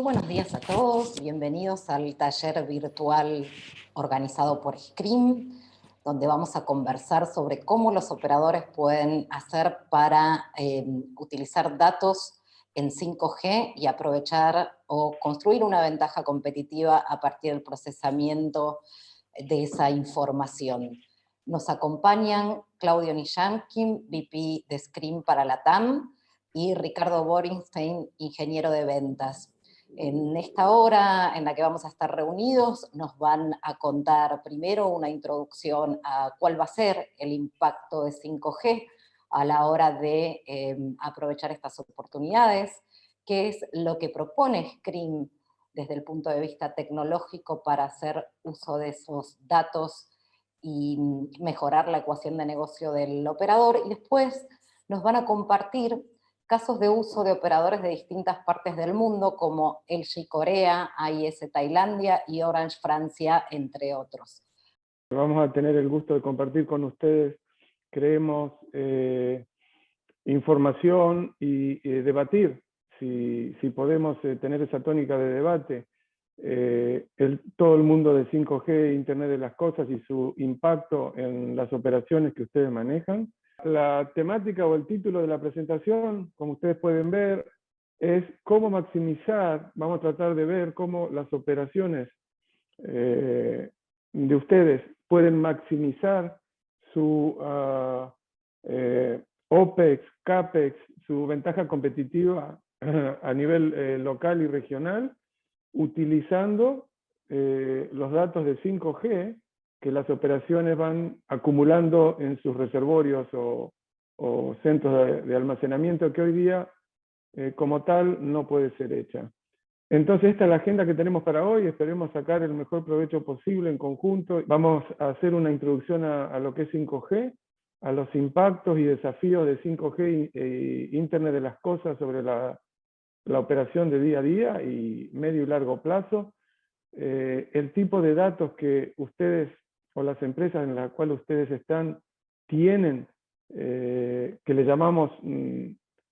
buenos días a todos, bienvenidos al taller virtual organizado por Scream, donde vamos a conversar sobre cómo los operadores pueden hacer para utilizar datos en 5G y aprovechar o construir una ventaja competitiva a partir del procesamiento de esa información. Nos acompañan Claudio Nijankin, VP de Scream para Latam, y Ricardo Borenstein, ingeniero de ventas. En esta hora en la que vamos a estar reunidos, nos van a contar primero una introducción a cuál va a ser el impacto de 5G a la hora de aprovechar estas oportunidades, qué es lo que propone Scream desde el punto de vista tecnológico para hacer uso de esos datos y mejorar la ecuación de negocio del operador, y después nos van a compartir casos de uso de operadores de distintas partes del mundo, como LG Corea, AIS Tailandia y Orange Francia, entre otros. Vamos a tener el gusto de compartir con ustedes, creemos, información y debatir, si podemos tener esa tónica de debate, todo el mundo de 5G, Internet de las Cosas y su impacto en las operaciones que ustedes manejan. La temática o el título de la presentación, como ustedes pueden ver, es cómo maximizar, vamos a tratar de ver cómo las operaciones de ustedes pueden maximizar su OPEX, CAPEX, su ventaja competitiva a nivel local y regional, utilizando los datos de 5G que las operaciones van acumulando en sus reservorios o centros de almacenamiento que hoy día como tal no puede ser hecha. Entonces esta es la agenda que tenemos para hoy, esperemos sacar el mejor provecho posible en conjunto. Vamos a hacer una introducción a lo que es 5G, a los impactos y desafíos de 5G e Internet de las Cosas sobre la operación de día a día y medio y largo plazo, el tipo de datos que ustedes o las empresas en las cuales ustedes están tienen, que le llamamos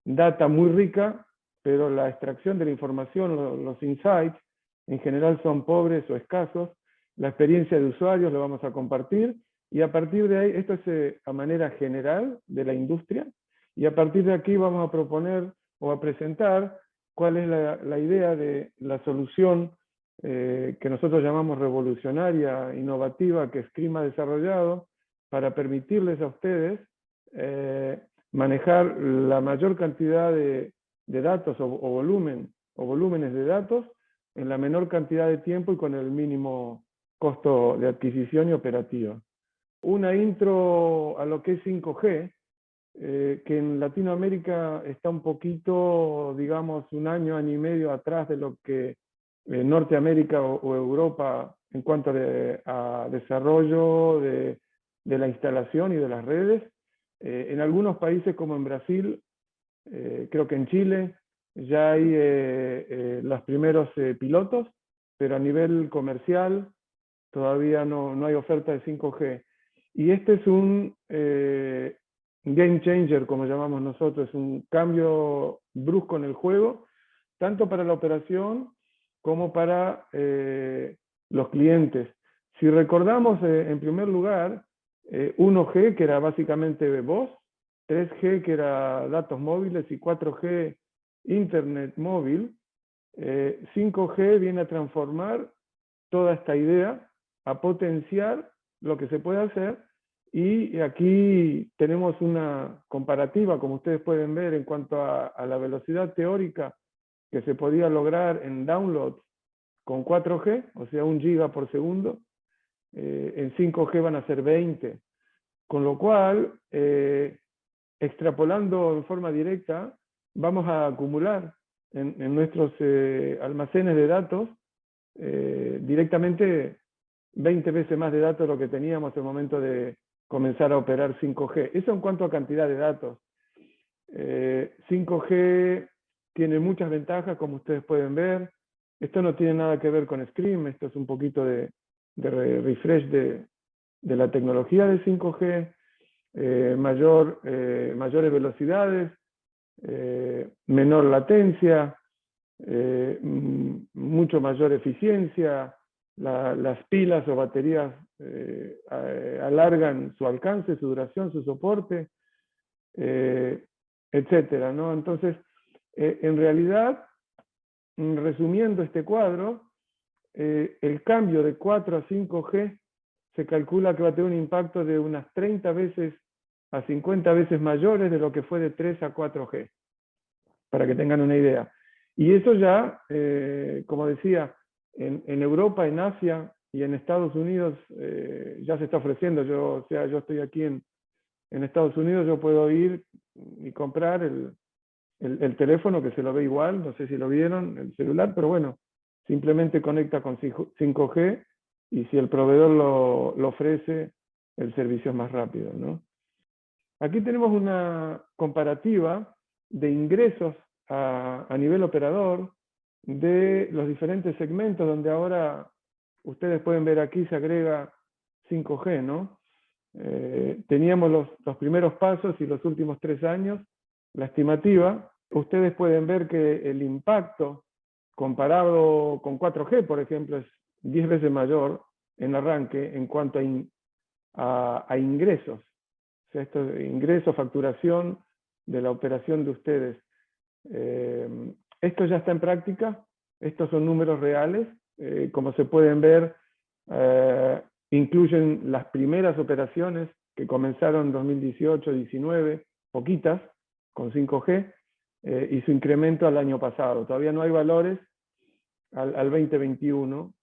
data muy rica, pero la extracción de la información, los insights, en general son pobres o escasos. La experiencia de usuarios lo vamos a compartir, y a partir de ahí, esto es a manera general de la industria, y a partir de aquí vamos a proponer o a presentar cuál es la idea de la solución que nosotros llamamos revolucionaria, innovativa, que Scream ha desarrollado para permitirles a ustedes manejar la mayor cantidad de datos o volúmenes de datos en la menor cantidad de tiempo y con el mínimo costo de adquisición y operativa. Una intro a lo que es 5G, que en Latinoamérica está un poquito, digamos, un año y medio atrás de lo que Norteamérica o Europa en cuanto a desarrollo de la instalación y de las redes. En algunos países como en Brasil, creo que en Chile, ya hay los primeros pilotos, pero a nivel comercial todavía no hay oferta de 5G. Y este es un game changer, como llamamos nosotros, es un cambio brusco en el juego, tanto para la operación como para los clientes. Si recordamos, en primer lugar, 1G, que era básicamente voz, 3G, que era datos móviles, y 4G, Internet móvil, 5G viene a transformar toda esta idea, a potenciar lo que se puede hacer, y aquí tenemos una comparativa, como ustedes pueden ver, en cuanto a la velocidad teórica que se podía lograr en downloads con 4G, o sea 1 giga por segundo, en 5G van a ser 20, con lo cual, extrapolando en forma directa, vamos a acumular en nuestros almacenes de datos directamente 20 veces más de datos de lo que teníamos al momento de comenzar a operar 5G. Eso en cuanto a cantidad de datos. 5G tiene muchas ventajas, como ustedes pueden ver. Esto no tiene nada que ver con Scream, esto es un poquito de refresh de la tecnología de 5G, mayores velocidades, menor latencia, mucho mayor eficiencia, las pilas o baterías alargan su alcance, su duración, su soporte, etcétera, ¿no? Entonces, en realidad, resumiendo este cuadro, el cambio de 4 a 5G se calcula que va a tener un impacto de unas 30 veces a 50 veces mayores de lo que fue de 3 a 4G, para que tengan una idea. Y eso ya, como decía, en Europa, en Asia y en Estados Unidos ya se está ofreciendo. Yo estoy aquí en Estados Unidos, yo puedo ir y comprar el teléfono, que se lo ve igual, no sé si lo vieron, el celular, pero bueno, simplemente conecta con 5G y si el proveedor lo ofrece, el servicio es más rápido, ¿no? Aquí tenemos una comparativa de ingresos a nivel operador de los diferentes segmentos, donde ahora ustedes pueden ver aquí se agrega 5G, ¿no? Teníamos los primeros pasos y los últimos 3 años, la estimativa. Ustedes pueden ver que el impacto comparado con 4G, por ejemplo, es 10 veces mayor en arranque en cuanto a ingresos. O sea, esto es ingreso, facturación de la operación de ustedes. Esto ya está en práctica, estos son números reales, como se pueden ver, incluyen las primeras operaciones que comenzaron en 2018-19, poquitas, con 5G, y su incremento al año pasado. Todavía no hay valores al 2021,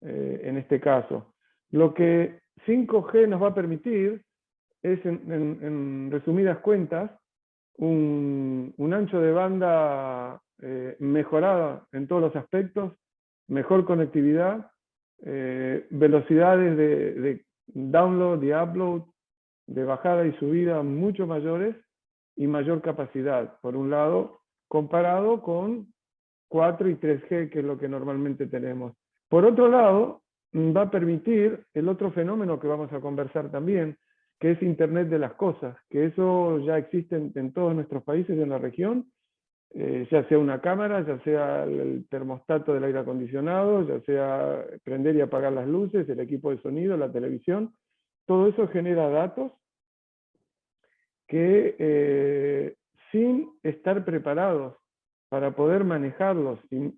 en este caso. Lo que 5G nos va a permitir es, en resumidas cuentas, un ancho de banda mejorada en todos los aspectos, mejor conectividad, velocidades de download, de upload, de bajada y subida mucho mayores y mayor capacidad, por un lado, comparado con 4 y 3G, que es lo que normalmente tenemos. Por otro lado, va a permitir el otro fenómeno que vamos a conversar también, que es Internet de las cosas, que eso ya existe en todos nuestros países en la región, ya sea una cámara, ya sea el termostato del aire acondicionado, ya sea prender y apagar las luces, el equipo de sonido, la televisión, todo eso genera datos que sin estar preparados para poder manejarlos, y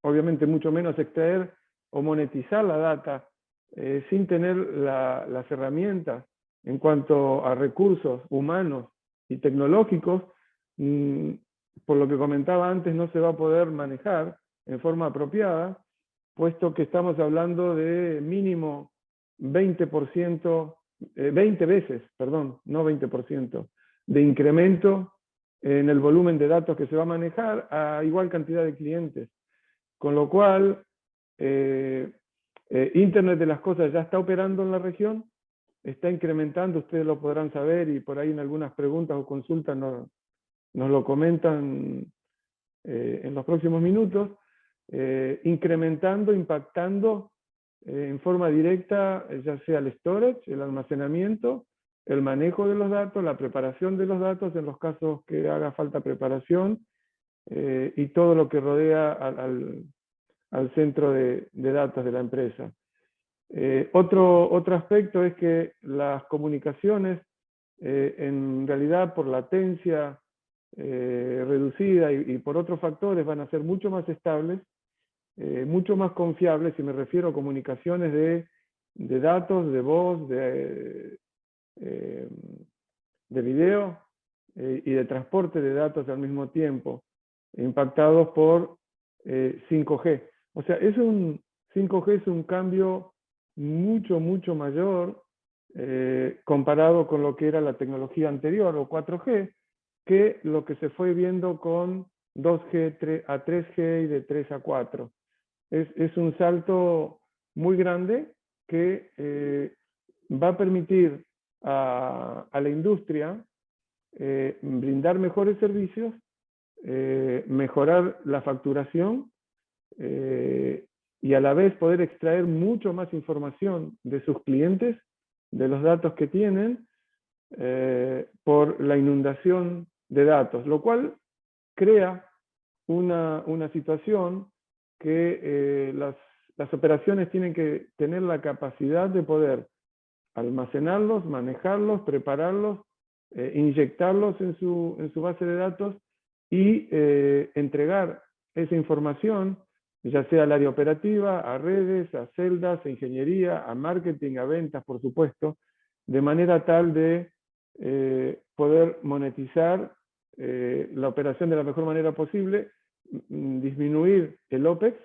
obviamente mucho menos extraer o monetizar la data, sin tener las herramientas en cuanto a recursos humanos y tecnológicos, por lo que comentaba antes, no se va a poder manejar en forma apropiada, puesto que estamos hablando de mínimo 20%, 20 veces, perdón, no 20%, de incremento en el volumen de datos que se va a manejar a igual cantidad de clientes. Con lo cual, Internet de las cosas ya está operando en la región, está incrementando, ustedes lo podrán saber y por ahí en algunas preguntas o consultas nos lo comentan en los próximos minutos, incrementando, impactando en forma directa, ya sea el storage, el almacenamiento, el manejo de los datos, la preparación de los datos en los casos que haga falta preparación, y todo lo que rodea al centro de datos de la empresa. Otro aspecto es que las comunicaciones, en realidad por latencia reducida y por otros factores, van a ser mucho más estables, mucho más confiables, y me refiero a comunicaciones de datos, de voz, de video y de transporte de datos al mismo tiempo, impactados por 5G. O sea, 5G es un cambio mucho mayor comparado con lo que era la tecnología anterior, o 4G, que lo que se fue viendo con 2G a 3G y de 3 a 4. Es un salto muy grande que va a permitir a la industria brindar mejores servicios, mejorar la facturación y a la vez poder extraer mucho más información de sus clientes, de los datos que tienen, por la inundación de datos, lo cual crea una situación que las operaciones tienen que tener la capacidad de poder almacenarlos, manejarlos, prepararlos, inyectarlos en su base de datos y entregar esa información, ya sea al área operativa, a redes, a celdas, a ingeniería, a marketing, a ventas, por supuesto, de manera tal de poder monetizar la operación de la mejor manera posible, disminuir el OPEX,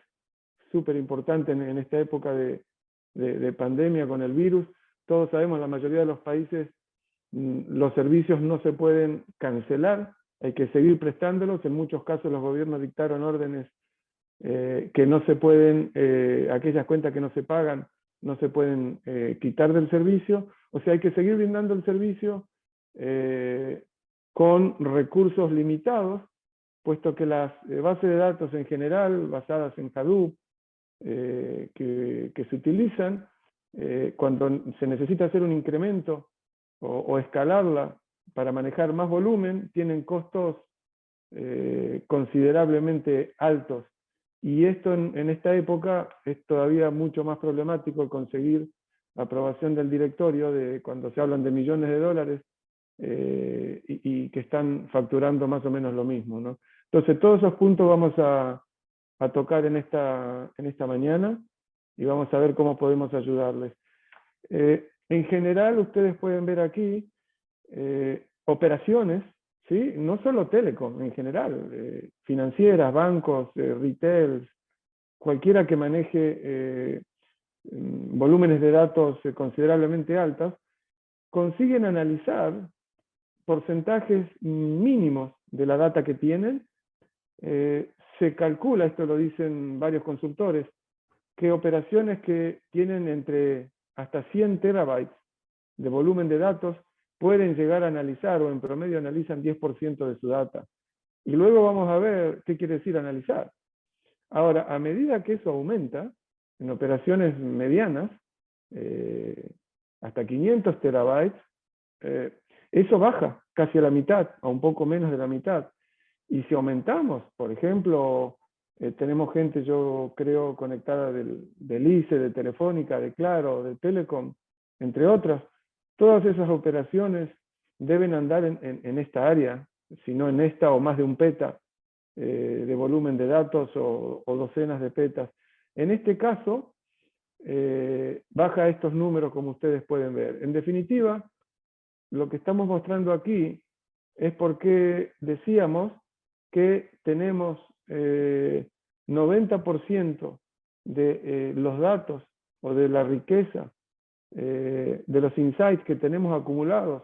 súper importante en esta época de pandemia con el virus. Todos sabemos, la mayoría de los países, los servicios no se pueden cancelar, hay que seguir prestándolos. En muchos casos los gobiernos dictaron órdenes que no se pueden, aquellas cuentas que no se pagan, no se pueden quitar del servicio. O sea, hay que seguir brindando el servicio con recursos limitados, puesto que las bases de datos en general, basadas en Hadoop, que se utilizan, cuando se necesita hacer un incremento o escalarla para manejar más volumen, tienen costos considerablemente altos. Y esto en esta época es todavía mucho más problemático el conseguir la aprobación del directorio cuando se hablan de millones de dólares y que están facturando más o menos lo mismo, ¿no? Entonces todos esos puntos vamos a tocar en esta mañana y vamos a ver cómo podemos ayudarles. En general, ustedes pueden ver aquí operaciones, ¿sí? No solo telecom, en general, financieras, bancos, retail, cualquiera que maneje volúmenes de datos considerablemente altos, consiguen analizar porcentajes mínimos de la data que tienen. Se calcula, esto lo dicen varios consultores, que operaciones que tienen entre hasta 100 terabytes de volumen de datos pueden llegar a analizar, o en promedio analizan 10% de su data. Y luego vamos a ver qué quiere decir analizar. Ahora, a medida que eso aumenta, en operaciones medianas, hasta 500 terabytes, eso baja casi a la mitad, a un poco menos de la mitad. Y si aumentamos, por ejemplo, tenemos gente, yo creo, conectada del ICE, de Telefónica, de Claro, de Telecom, entre otras. Todas esas operaciones deben andar en esta área, si no en esta o más de un peta de volumen de datos o docenas de petas. En este caso, baja estos números como ustedes pueden ver. En definitiva, lo que estamos mostrando aquí es porque decíamos que tenemos 90% de los datos o de la riqueza, de los insights que tenemos acumulados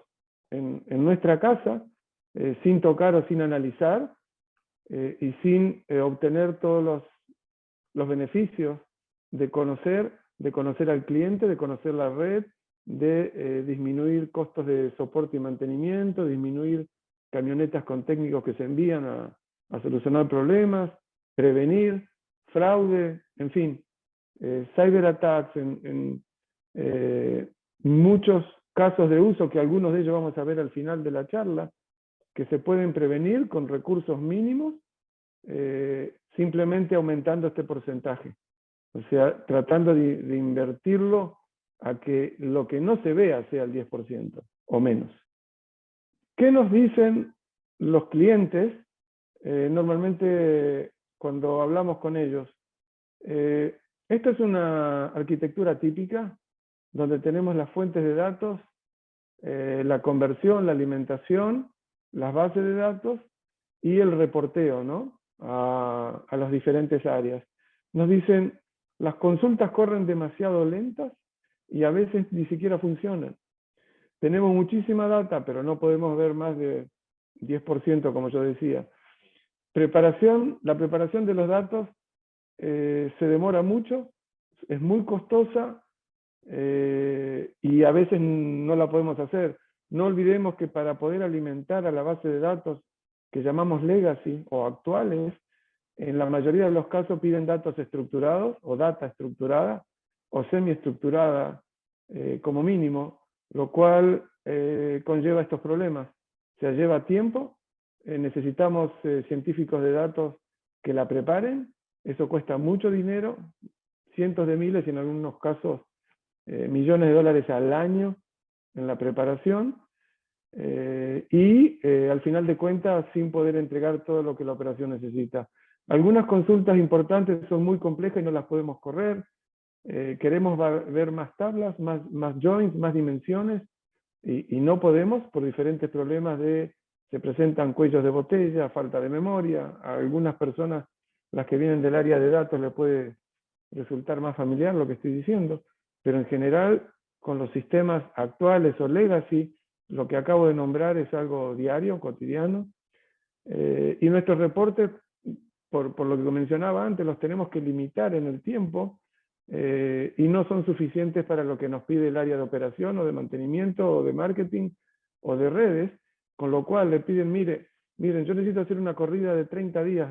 en nuestra casa, sin tocar o sin analizar, y sin obtener todos los beneficios de conocer al cliente, de conocer la red, de disminuir costos de soporte y mantenimiento, disminuir camionetas con técnicos que se envían a solucionar problemas, prevenir fraude, en fin, cyberattacks en muchos casos de uso, que algunos de ellos vamos a ver al final de la charla, que se pueden prevenir con recursos mínimos, simplemente aumentando este porcentaje. O sea, tratando de invertirlo a que lo que no se vea sea el 10% o menos. ¿Qué nos dicen los clientes? Normalmente cuando hablamos con ellos, esta es una arquitectura típica donde tenemos las fuentes de datos, la conversión, la alimentación, las bases de datos y el reporteo, ¿no? a las diferentes áreas. Nos dicen, las consultas corren demasiado lentas y a veces ni siquiera funcionan. Tenemos muchísima data, pero no podemos ver más de 10%, como yo decía. La preparación de los datos se demora mucho, es muy costosa y a veces no la podemos hacer. No olvidemos que para poder alimentar a la base de datos que llamamos legacy o actuales, en la mayoría de los casos piden datos estructurados o data estructurada o semiestructurada como mínimo, lo cual conlleva estos problemas. O sea, lleva tiempo, necesitamos científicos de datos que la preparen. Eso cuesta mucho dinero, cientos de miles y en algunos casos millones de dólares al año en la preparación. Al final de cuentas sin poder entregar todo lo que la operación necesita. Algunas consultas importantes son muy complejas y no las podemos correr. Queremos ver más tablas, más joints, más dimensiones, y no podemos por diferentes problemas se presentan cuellos de botella, falta de memoria. A algunas personas, las que vienen del área de datos, les puede resultar más familiar lo que estoy diciendo, pero en general, con los sistemas actuales o legacy, lo que acabo de nombrar es algo diario, cotidiano, y nuestros reportes, por lo que mencionaba antes, los tenemos que limitar en el tiempo, y no son suficientes para lo que nos pide el área de operación o de mantenimiento o de marketing o de redes, con lo cual le piden, miren, yo necesito hacer una corrida de 30 días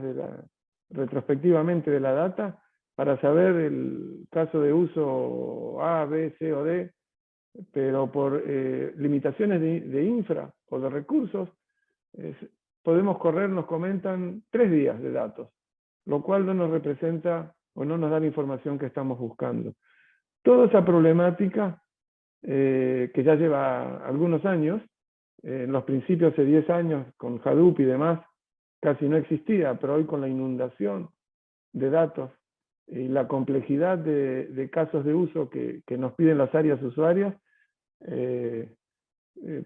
retrospectivamente de la data para saber el caso de uso A, B, C o D, pero por limitaciones de infra o de recursos, podemos correr, nos comentan, 3 días de datos, lo cual no nos representa o no nos da la información que estamos buscando. Toda esa problemática, que ya lleva algunos años, en los principios hace 10 años con Hadoop y demás, casi no existía, pero hoy con la inundación de datos y la complejidad de casos de uso que nos piden las áreas usuarias,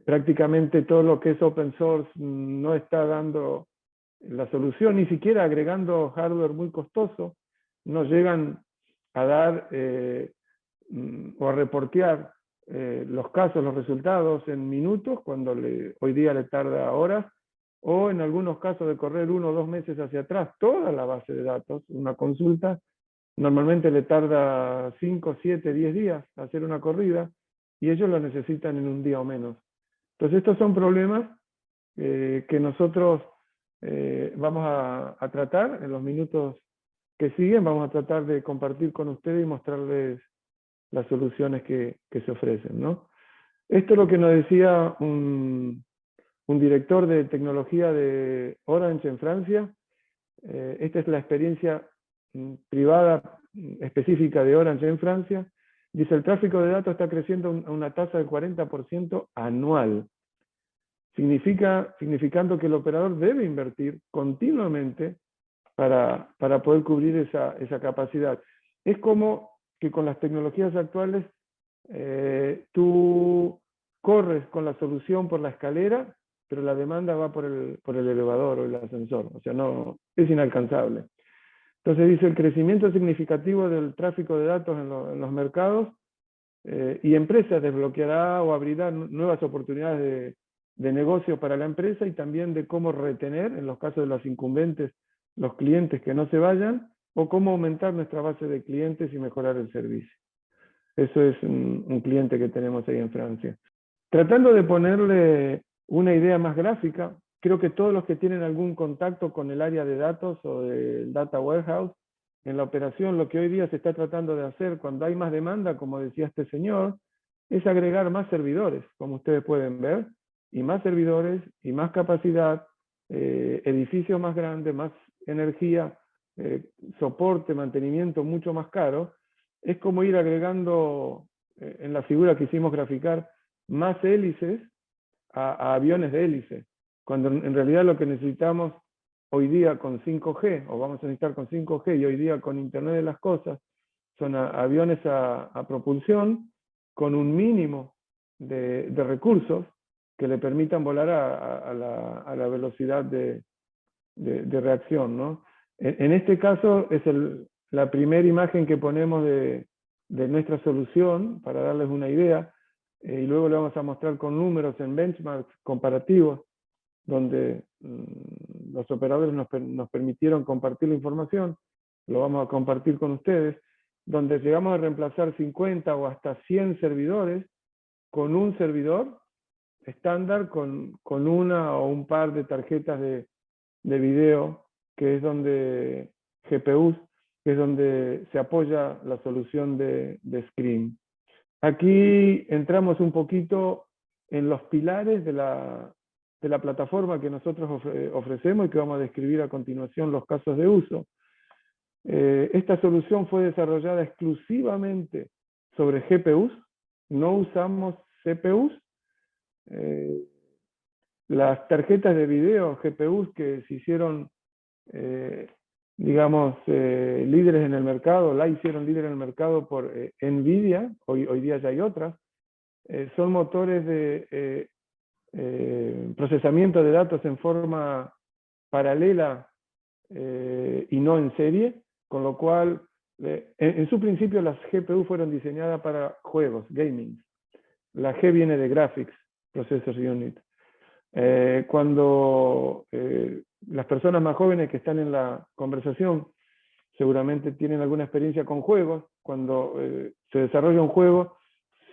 prácticamente todo lo que es open source no está dando la solución, ni siquiera agregando hardware muy costoso, no llegan a dar o a reportear los casos, los resultados en minutos, cuando hoy día le tarda horas, o en algunos casos de correr 1 o 2 meses hacia atrás, toda la base de datos, una consulta, normalmente le tarda 5, 7, 10 días hacer una corrida, y ellos lo necesitan en un día o menos. Entonces estos son problemas que nosotros vamos a tratar en los minutos que siguen. Vamos a tratar de compartir con ustedes y mostrarles las soluciones que se ofrecen, ¿no? Esto es lo que nos decía un director de tecnología de Orange en Francia. Esta es la experiencia privada específica de Orange en Francia. Dice, el tráfico de datos está creciendo a una tasa del 40% anual, significando que el operador debe invertir continuamente para poder cubrir esa capacidad. Es como que con las tecnologías actuales tú corres con la solución por la escalera, pero la demanda va por el elevador o el ascensor, o sea, no, es inalcanzable. Entonces dice, el crecimiento significativo del tráfico de datos en los mercados y empresas desbloqueará o abrirá nuevas oportunidades de negocio para la empresa, y también de cómo retener, en los casos de los incumbentes, los clientes que no se vayan, o cómo aumentar nuestra base de clientes y mejorar el servicio. Eso es un cliente que tenemos ahí en Francia. Tratando de ponerle una idea más gráfica, creo que todos los que tienen algún contacto con el área de datos o del data warehouse, en la operación, lo que hoy día se está tratando de hacer cuando hay más demanda, como decía este señor, es agregar más servidores, como ustedes pueden ver, y más servidores, y más capacidad, edificios más grandes, más energía, soporte, mantenimiento mucho más caro. Es como ir agregando, en la figura que hicimos graficar, más hélices a aviones de hélice, cuando en realidad lo que necesitamos hoy día con 5G, o vamos a necesitar con 5G, y hoy día con Internet de las Cosas, son aviones a propulsión, con un mínimo de recursos que le permitan volar a la velocidad de reacción, ¿no? En este caso es la primera imagen que ponemos de nuestra solución, para darles una idea, y luego le vamos a mostrar con números en benchmarks comparativos, donde los operadores nos permitieron compartir la información, lo vamos a compartir con ustedes, donde llegamos a reemplazar 50 o hasta 100 servidores con un servidor estándar, con una o un par de tarjetas de video, que es donde GPUs, que es donde se apoya la solución de Scream. Aquí entramos un poquito en los pilares de la de la plataforma que nosotros ofrecemos y que vamos a describir a continuación los casos de uso. Esta solución fue desarrollada exclusivamente sobre GPUs, no usamos CPUs. Las tarjetas de video GPUs que se hicieron, digamos, líderes en el mercado, la hicieron líder en el mercado por NVIDIA, hoy día ya hay otras, son motores de procesamiento de datos en forma paralela y no en serie, con lo cual, en su principio las GPU fueron diseñadas para juegos, gaming. La G viene de Graphics Processor Unit. Cuando las personas más jóvenes que están en la conversación seguramente tienen alguna experiencia con juegos, cuando se desarrolla un juego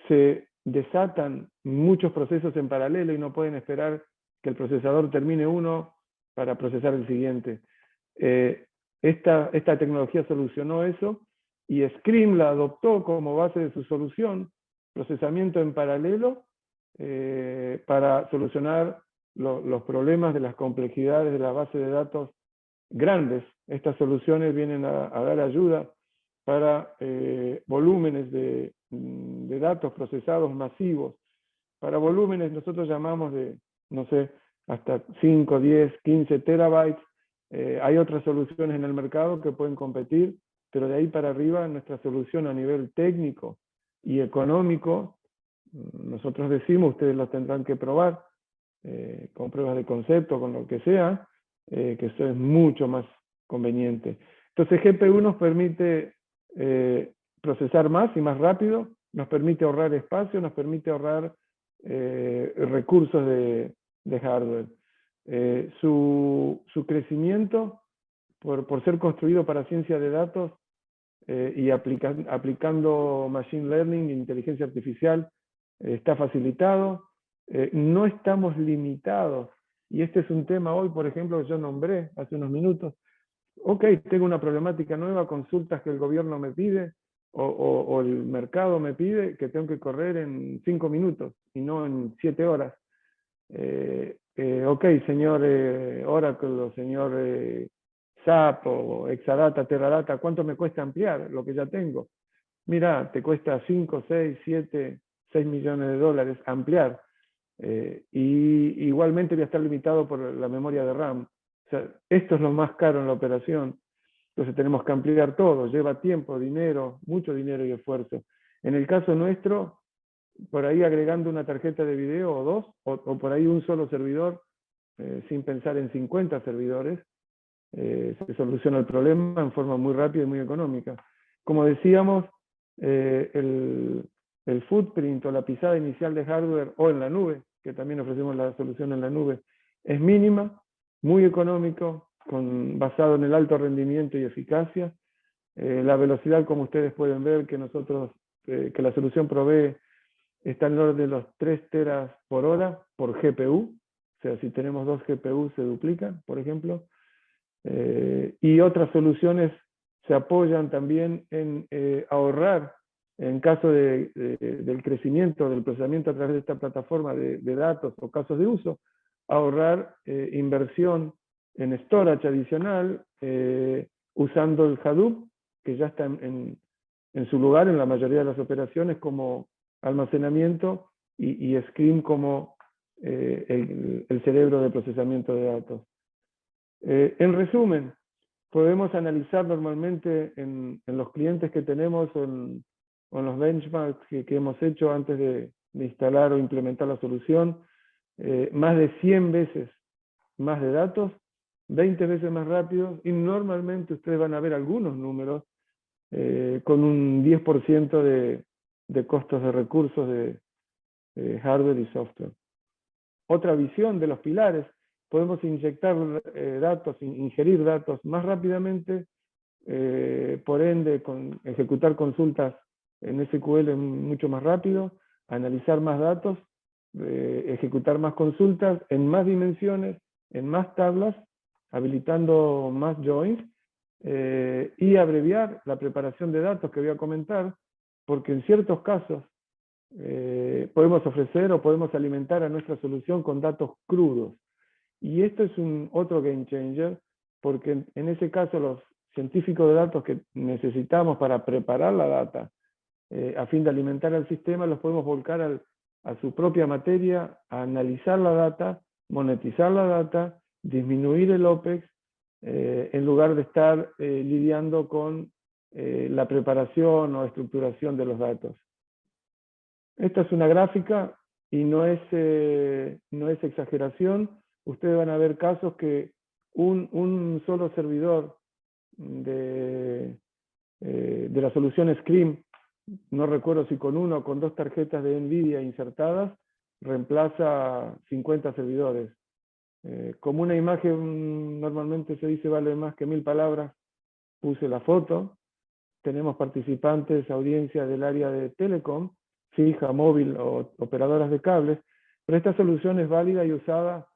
se desatan muchos procesos en paralelo y no pueden esperar que el procesador termine uno para procesar el siguiente. Esta tecnología solucionó eso y Scream la adoptó como base de su solución, procesamiento en paralelo, para solucionar los problemas de las complejidades de la base de datos grandes. Estas soluciones vienen a dar ayuda para volúmenes de datos procesados masivos. Para volúmenes nosotros llamamos de, no sé, hasta 5, 10, 15 terabytes. Hay otras soluciones en el mercado que pueden competir, pero de ahí para arriba nuestra solución a nivel técnico y económico, nosotros decimos, ustedes lo tendrán que probar, con pruebas de concepto, con lo que sea, que eso es mucho más conveniente. Entonces GPU nos permite procesar más y más rápido, nos permite ahorrar espacio, nos permite ahorrar recursos de hardware. Su crecimiento, por ser construido para ciencia de datos y aplicando machine learning e inteligencia artificial, está facilitado. No estamos limitados, y este es un tema hoy, por ejemplo, que yo nombré hace unos minutos. Ok, tengo una problemática nueva, consultas que el gobierno me pide, o el mercado me pide, que tengo que correr en 5 minutos, y no en 7 horas. Ok, señor Oracle, o señor SAP, o Exadata, Teradata, ¿cuánto me cuesta ampliar lo que ya tengo? Mira, te cuesta 5, 6, 7, 6 millones de dólares ampliar. Y igualmente voy a estar limitado por la memoria de RAM. O sea, esto es lo más caro en la operación. Entonces tenemos que ampliar todo, lleva tiempo, dinero, mucho dinero y esfuerzo. En el caso nuestro, por ahí agregando una tarjeta de video o dos, o por ahí un solo servidor, sin pensar en 50 servidores, se soluciona el problema en forma muy rápida y muy económica. Como decíamos, el footprint o la pisada inicial de hardware o en la nube, que también ofrecemos la solución en la nube, es mínima, muy económico, basado en el alto rendimiento y eficacia. La velocidad, como ustedes pueden ver, que la solución provee, está en el orden de los 3 teras por hora por GPU. O sea, si tenemos 2 GPU se duplican, por ejemplo. Y otras soluciones se apoyan también en ahorrar, en caso del crecimiento del procesamiento a través de esta plataforma de datos o casos de uso, ahorrar inversión en storage adicional, usando el Hadoop, que ya está en su lugar en la mayoría de las operaciones como almacenamiento, y Scream como el cerebro de procesamiento de datos. En resumen, podemos analizar normalmente en los clientes que tenemos o en los benchmarks que hemos hecho antes de instalar o implementar la solución, más de 100 veces más de datos, 20 veces más rápido, y normalmente ustedes van a ver algunos números con un 10% de costos de recursos de hardware y software. Otra visión de los pilares: podemos inyectar datos, ingerir datos más rápidamente, por ende ejecutar consultas en SQL mucho más rápido, analizar más datos, ejecutar más consultas en más dimensiones, en más tablas, habilitando más joins, y abreviar la preparación de datos que voy a comentar, porque en ciertos casos podemos ofrecer o podemos alimentar a nuestra solución con datos crudos. Y esto es otro game changer, porque en ese caso los científicos de datos que necesitamos para preparar la data a fin de alimentar al sistema, los podemos volcar a su propia materia, a analizar la data, monetizar la data, disminuir el OPEX, en lugar de estar lidiando con la preparación o estructuración de los datos. Esta es una gráfica y no es exageración. Ustedes van a ver casos que un solo servidor de la solución Scream, no recuerdo si con 1 o con 2 tarjetas de NVIDIA insertadas, reemplaza 50 servidores. Como una imagen normalmente se dice vale más que 1000 palabras, puse la foto. Tenemos participantes, audiencia del área de telecom, fija, móvil o operadoras de cables, pero esta solución es válida y usada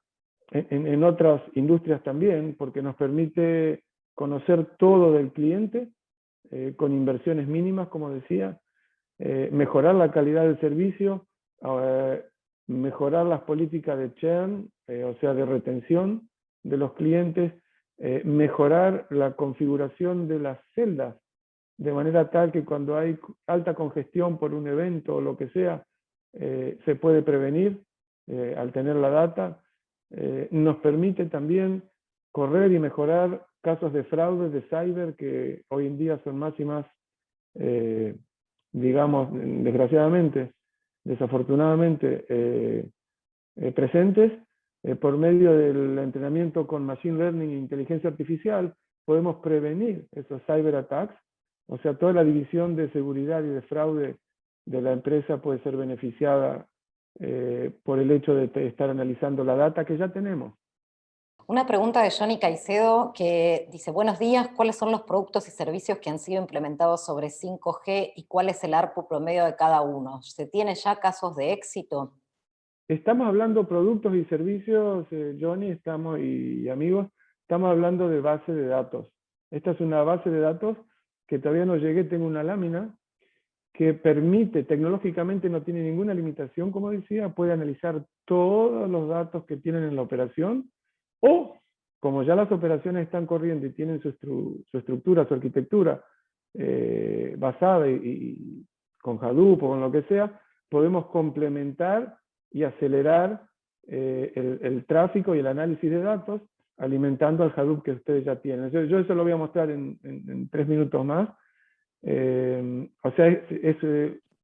en otras industrias también, porque nos permite conocer todo del cliente, con inversiones mínimas, como decía, mejorar la calidad del servicio, mejorar las políticas de churn, o sea, de retención de los clientes, mejorar la configuración de las celdas, de manera tal que cuando hay alta congestión por un evento o lo que sea, se puede prevenir al tener la data. Nos permite también correr y mejorar casos de fraude, de cyber, que hoy en día son más y más, digamos, desgraciadamente, desafortunadamente, presentes. Por medio del entrenamiento con Machine Learning e inteligencia artificial, podemos prevenir esos cyber attacks. O sea, toda la división de seguridad y de fraude de la empresa puede ser beneficiada por el hecho de estar analizando la data que ya tenemos. Una pregunta de Johnny Caicedo que dice, buenos días, ¿cuáles son los productos y servicios que han sido implementados sobre 5G y cuál es el ARPU promedio de cada uno? ¿Se tiene ya casos de éxito? Estamos hablando productos y servicios, Johnny, y amigos, estamos hablando de base de datos. Esta es una base de datos que todavía no llegué, tengo una lámina que permite, tecnológicamente no tiene ninguna limitación, como decía, puede analizar todos los datos que tienen en la operación, o como ya las operaciones están corriendo y tienen su estructura, su arquitectura basada y con Hadoop o con lo que sea, podemos complementar y acelerar el tráfico y el análisis de datos alimentando al Hadoop que ustedes ya tienen. Yo eso lo voy a mostrar en 3 minutos más. O sea,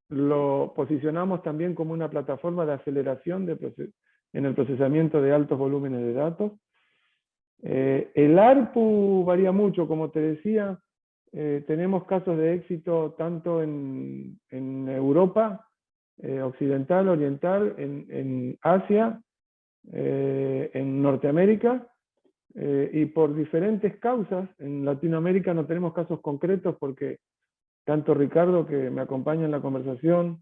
lo posicionamos también como una plataforma de aceleración en el procesamiento de altos volúmenes de datos. El ARPU varía mucho, como te decía. Tenemos casos de éxito tanto en Europa, occidental, oriental, en Asia, en Norteamérica, y por diferentes causas. En Latinoamérica no tenemos casos concretos porque tanto Ricardo, que me acompaña en la conversación,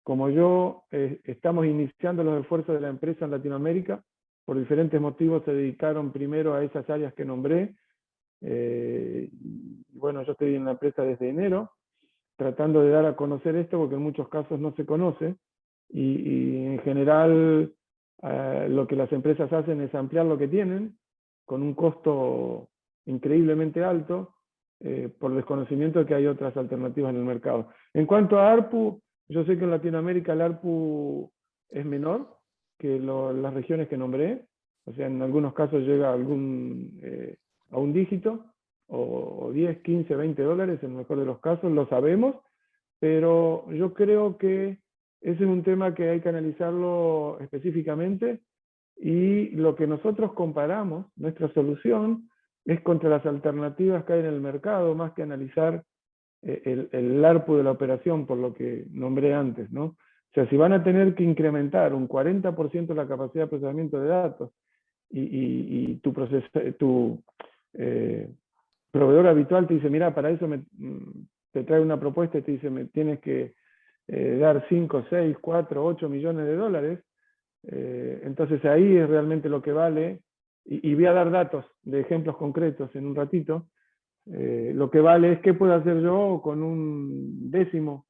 como yo, estamos iniciando los esfuerzos de la empresa en Latinoamérica. Por diferentes motivos se dedicaron primero a esas áreas que nombré. Bueno, yo estoy en la empresa desde enero, tratando de dar a conocer esto, porque en muchos casos no se conoce. Y en general, lo que las empresas hacen es ampliar lo que tienen, con un costo increíblemente alto, por desconocimiento de que hay otras alternativas en el mercado. En cuanto a ARPU, yo sé que en Latinoamérica el ARPU es menor que las regiones que nombré, o sea, en algunos casos llega a un dígito, o 10, 15, 20 dólares, en el mejor de los casos, lo sabemos, pero yo creo que ese es un tema que hay que analizarlo específicamente, y lo que nosotros comparamos, nuestra solución, es contra las alternativas que hay en el mercado, más que analizar el ARPU de la operación, por lo que nombré antes, ¿no? O sea, si van a tener que incrementar un 40% la capacidad de procesamiento de datos y tu proveedor habitual te dice, mira, para eso te trae una propuesta y te dice, me tienes que dar 5, 6, 4, 8 millones de dólares, entonces ahí es realmente lo que vale, y voy a dar datos de ejemplos concretos en un ratito. Lo que vale es qué puedo hacer yo con un décimo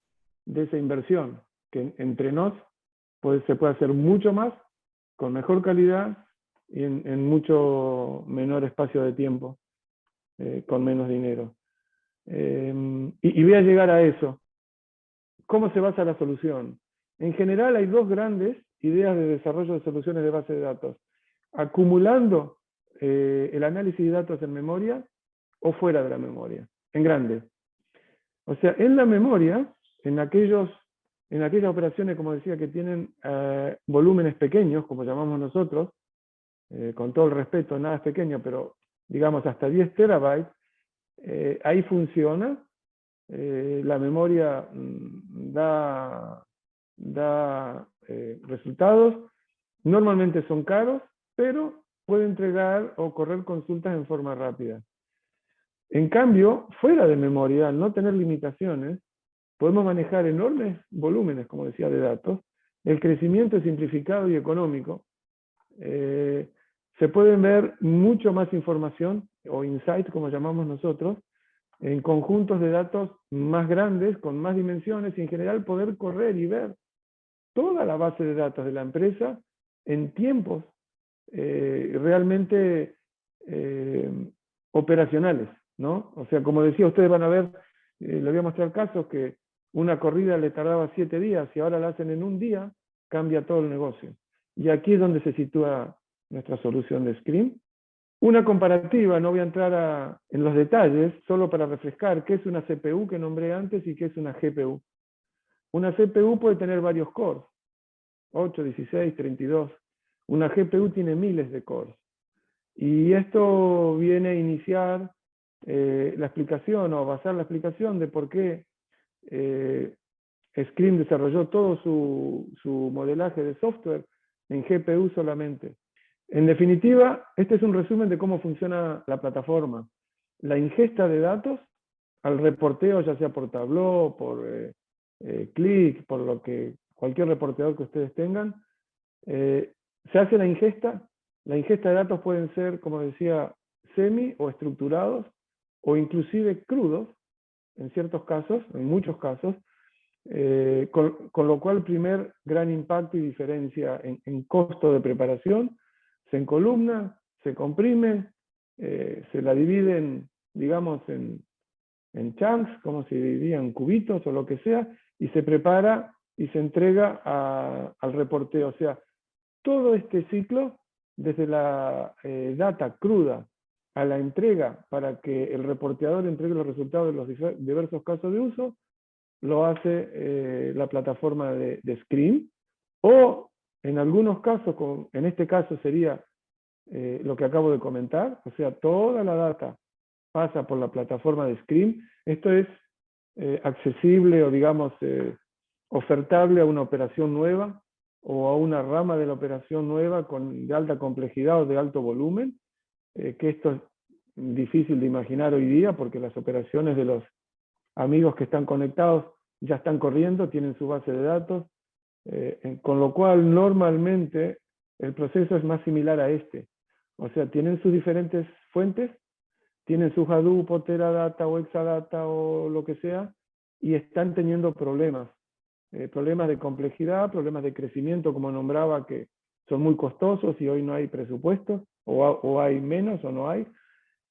de esa inversión, que entre nos se puede hacer mucho más, con mejor calidad y en mucho menor espacio de tiempo, con menos dinero. Y voy a llegar a eso. ¿Cómo se basa la solución? En general hay dos grandes ideas de desarrollo de soluciones de base de datos. Acumulando el análisis de datos en memoria o fuera de la memoria, en grande. O sea, en la memoria, en aquellas operaciones, como decía, que tienen volúmenes pequeños, como llamamos nosotros, con todo el respeto, nada es pequeño, pero digamos hasta 10 terabytes, ahí funciona. La memoria da resultados. Normalmente son caros, pero puede entregar o correr consultas en forma rápida. En cambio, fuera de memoria, al no tener limitaciones, podemos manejar enormes volúmenes, como decía, de datos. El crecimiento es simplificado y económico. Se pueden ver mucho más información, o insights, como llamamos nosotros, en conjuntos de datos más grandes, con más dimensiones, y en general poder correr y ver toda la base de datos de la empresa en tiempos realmente operacionales, ¿no? O sea, como decía, ustedes van a ver, les voy a mostrar casos que una corrida le tardaba 7 días y ahora la hacen en un día, cambia todo el negocio. Y aquí es donde se sitúa nuestra solución de Scream. Una comparativa, no voy a entrar en los detalles, solo para refrescar qué es una CPU que nombré antes y qué es una GPU. Una CPU puede tener varios cores, 8, 16, 32. Una GPU tiene miles de cores. Y esto viene a iniciar la explicación, o a basar la explicación de por qué Scream desarrolló todo su modelaje de software en GPU solamente. En definitiva, este es un resumen de cómo funciona la plataforma. La ingesta de datos al reporteo, ya sea por Tableau, por Qlik, por cualquier reporteador que ustedes tengan, se hace la ingesta. La ingesta de datos pueden ser, como decía, semi o estructurados, o inclusive crudos, en ciertos casos, en muchos casos, con lo cual el primer gran impacto y diferencia en costo de preparación: se encolumna, se comprime, se la dividen, digamos, en chunks, como se dividían cubitos o lo que sea, y se prepara y se entrega al reporteo. O sea, todo este ciclo, desde la data cruda a la entrega para que el reporteador entregue los resultados de los diversos casos de uso, lo hace la plataforma de Scream, o en algunos casos, en este caso sería lo que acabo de comentar, o sea, toda la data pasa por la plataforma de Scream. Esto es accesible o, digamos, ofertable a una operación nueva o a una rama de la operación nueva de alta complejidad o de alto volumen, que esto es difícil de imaginar hoy día porque las operaciones de los amigos que están conectados ya están corriendo, tienen su base de datos, con lo cual normalmente el proceso es más similar a este. O sea, tienen sus diferentes fuentes, tienen su Hadoop o Teradata o Exadata o lo que sea, y están teniendo problemas. Problemas de complejidad, problemas de crecimiento, como nombraba, que son muy costosos y hoy no hay presupuestos, o hay menos o no hay.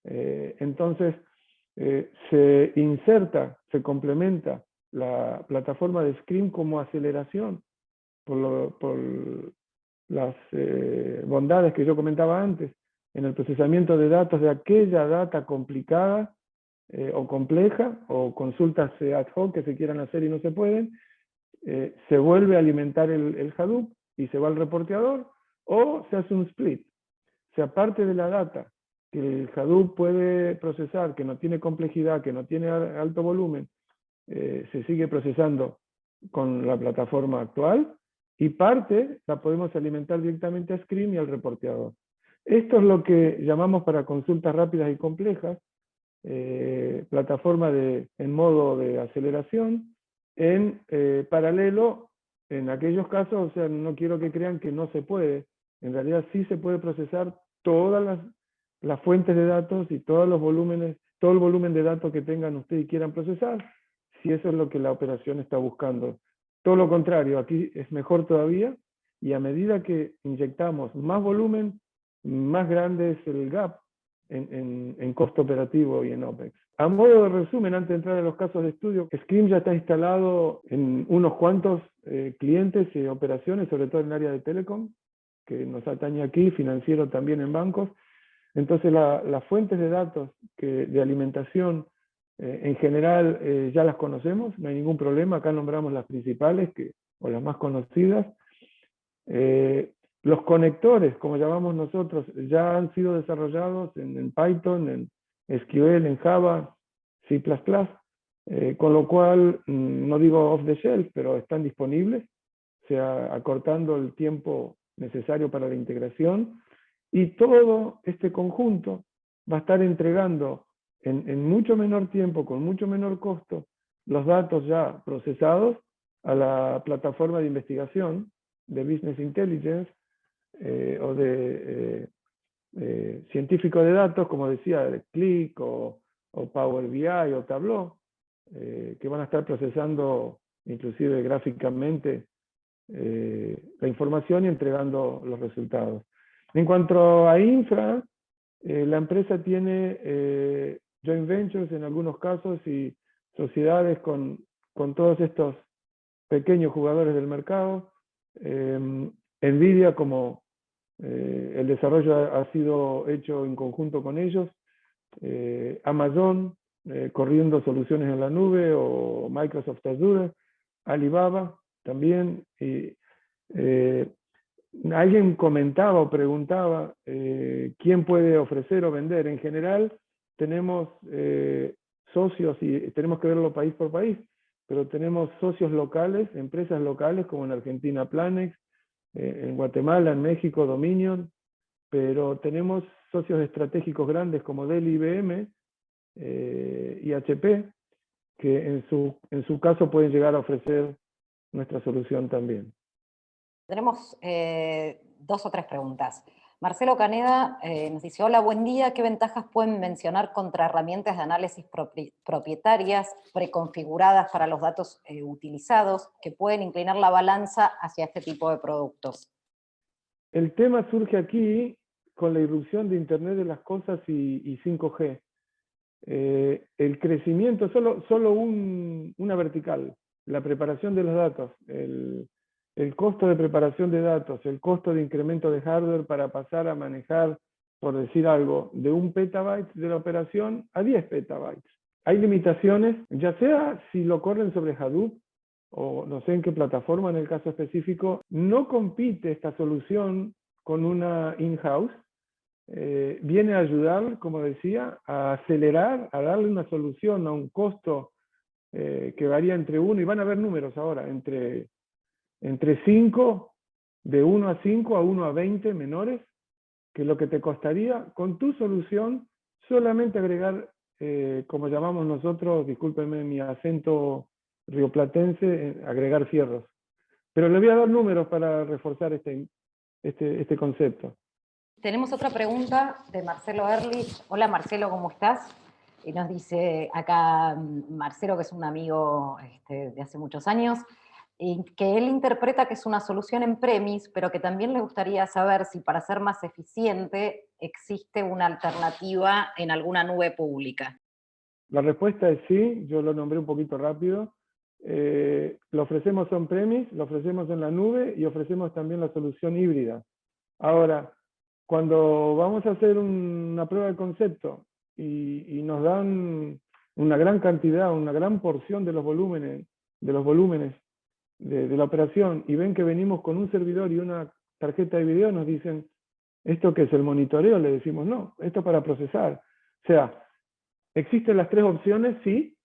Entonces, se inserta, se complementa la plataforma de Scream como aceleración por las bondades que yo comentaba antes, en el procesamiento de datos, de aquella data complicada o compleja, o consultas ad hoc que se quieran hacer y no se pueden. Se vuelve a alimentar el Hadoop y se va al reporteador, o se hace un split. O sea, parte de la data que el Hadoop puede procesar, que no tiene complejidad, que no tiene alto volumen, se sigue procesando con la plataforma actual, y parte la podemos alimentar directamente a Scream y al reporteador. Esto es lo que llamamos, para consultas rápidas y complejas, plataforma en modo de aceleración, en paralelo en aquellos casos. O sea, no quiero que crean que no se puede. En realidad sí se puede procesar todas las fuentes de datos y todos los volúmenes, todo el volumen de datos que tengan ustedes y quieran procesar, si eso es lo que la operación está buscando. Todo lo contrario, aquí es mejor todavía, y a medida que inyectamos más volumen, más grande es el gap en costo operativo y en OPEX. A modo de resumen, antes de entrar en los casos de estudio, Scream ya está instalado en unos cuantos clientes y operaciones, sobre todo en el área de telecom, que nos atañe aquí, financiero también en bancos. Entonces las fuentes de datos de alimentación en general ya las conocemos, no hay ningún problema, acá nombramos las principales o las más conocidas. Los conectores, como llamamos nosotros, ya han sido desarrollados en Python, en SQL, en Java, C++, con lo cual, no digo off the shelf, pero están disponibles, o sea, acortando el tiempo necesario para la integración, y todo este conjunto va a estar entregando en mucho menor tiempo, con mucho menor costo, los datos ya procesados a la plataforma de investigación de Business Intelligence o de científico de datos, como decía, de Qlik o Power BI o Tableau, que van a estar procesando inclusive gráficamente la información y entregando los resultados. En cuanto a infra, la empresa tiene joint ventures en algunos casos y sociedades con todos estos pequeños jugadores del mercado. NVIDIA, como el desarrollo ha sido hecho en conjunto con ellos, Amazon, corriendo soluciones en la nube, o Microsoft Azure, Alibaba también. Y, alguien comentaba o preguntaba quién puede ofrecer o vender. En general tenemos socios, y tenemos que verlo país por país, pero tenemos socios locales, empresas locales, como en Argentina Planex, en Guatemala, en México Dominion, pero tenemos socios estratégicos grandes como Dell, IBM y HP, que en su caso pueden llegar a ofrecer nuestra solución también. Tenemos 2 o 3 preguntas. Marcelo Caneda nos dice: hola, buen día. ¿Qué ventajas pueden mencionar contra herramientas de análisis propietarias preconfiguradas para los datos utilizados que pueden inclinar la balanza hacia este tipo de productos? El tema surge aquí con la irrupción de Internet de las Cosas y 5G. El crecimiento, solo una vertical, la preparación de los datos, el costo de preparación de datos, el costo de incremento de hardware para pasar a manejar, por decir algo, de 1 petabyte de la operación a 10 petabytes. Hay limitaciones, ya sea si lo corren sobre Hadoop, o no sé en qué plataforma en el caso específico. No compite esta solución con una in-house. Viene a ayudar, como decía, a acelerar, a darle una solución a un costo que varía entre 1, y van a ver números ahora, entre 5, de 1 a 5 a 1 a 20 menores, que lo que te costaría con tu solución solamente agregar, como llamamos nosotros, discúlpenme mi acento rioplatense, agregar fierros. Pero les voy a dar números para reforzar este concepto. Tenemos otra pregunta de Marcelo Ehrlich. Hola Marcelo, ¿cómo estás? Y nos dice acá Marcelo, que es un amigo de hace muchos años, y que él interpreta que es una solución en premise, pero que también le gustaría saber si para ser más eficiente existe una alternativa en alguna nube pública. La respuesta es sí, yo lo nombré un poquito rápido. Lo ofrecemos on-premise, lo ofrecemos en la nube y ofrecemos también la solución híbrida. Ahora, cuando vamos a hacer una prueba de concepto y nos dan una gran cantidad, una gran porción de los volúmenes de la operación, y ven que venimos con un servidor y una tarjeta de video, nos dicen, ¿esto qué es el monitoreo? Le decimos, no, esto es para procesar. O sea, existen las 3 opciones, sí,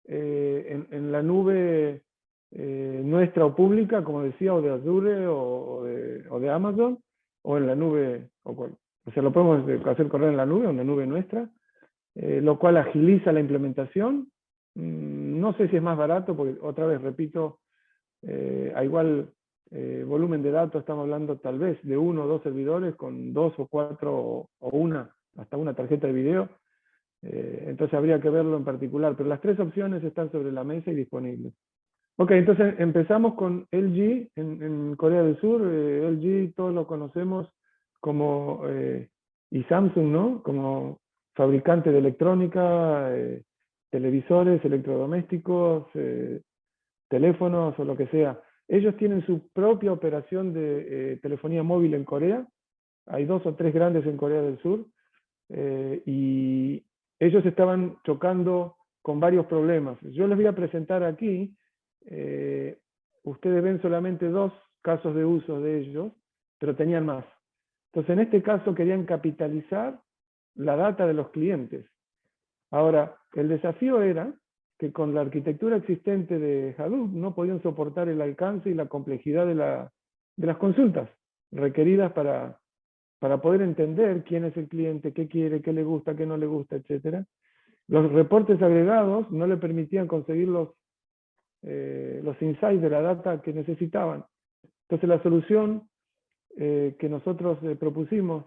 en la nube nuestra o pública, como decía, o de Azure o de Amazon, o en la nube, o sea, lo podemos hacer correr en la nube o en la nube nuestra, lo cual agiliza la implementación. No sé si es más barato, porque otra vez, repito, a igual volumen de datos, estamos hablando tal vez de 1 o 2 servidores con 2 o 4 o hasta una tarjeta de video. Entonces habría que verlo en particular, pero las 3 opciones están sobre la mesa y disponibles. Ok, entonces empezamos con LG en Corea del Sur. LG todos lo conocemos como, y Samsung, ¿no? Como fabricante de electrónica, televisores, electrodomésticos, teléfonos o lo que sea. Ellos tienen su propia operación de telefonía móvil en Corea. Hay 2 o 3 grandes en Corea del Sur. Y ellos estaban chocando con varios problemas. Yo les voy a presentar aquí, ustedes ven solamente 2 casos de uso de ellos, pero tenían más. Entonces, en este caso querían capitalizar la data de los clientes. Ahora, el desafío era que con la arquitectura existente de Hadoop no podían soportar el alcance y la complejidad de las consultas requeridas para poder entender quién es el cliente, qué quiere, qué le gusta, qué no le gusta, etc. Los reportes agregados no le permitían conseguir los insights de la data que necesitaban. Entonces la solución que nosotros propusimos